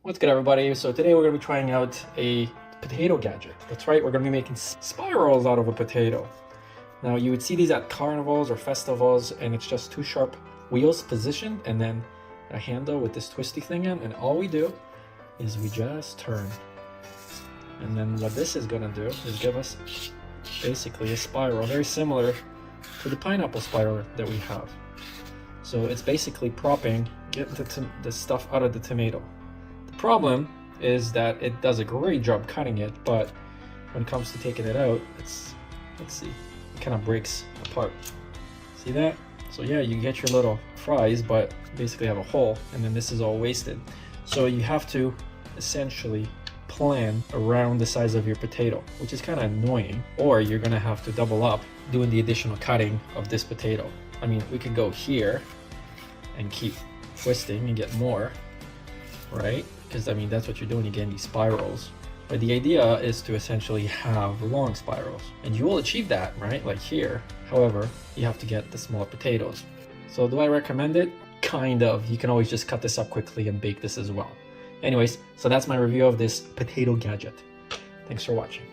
What's good, everybody? So today we're going to be trying out a potato gadget. That's right, we're going to be making spirals out of a potato. Now you would see these at carnivals or festivals, and it's just two sharp wheels positioned and then a handle with this twisty thing in, and all we do is we just turn. And then what this is going to do is give us basically a spiral very similar to the pineapple spiral that we have. So it's basically getting the stuff out of the tomato. The problem is that it does a great job cutting it, but when it comes to taking it out, let's see, it kind of breaks apart. See that? So yeah, you get your little fries, but basically have a hole, and then this is all wasted. So you have to essentially plan around the size of your potato, which is kind of annoying, or you're gonna have to double up doing the additional cutting of this potato. I mean, we could go here and keep twisting and get more, right? Because I mean, that's what you're doing, you're getting these spirals. But the idea is to essentially have long spirals, and you will achieve that, right? Like here. However, you have to get the smaller potatoes. So do I recommend it? Kind of. You can always just cut this up quickly and bake this as well. Anyways, so that's my review of this potato gadget. Thanks for watching.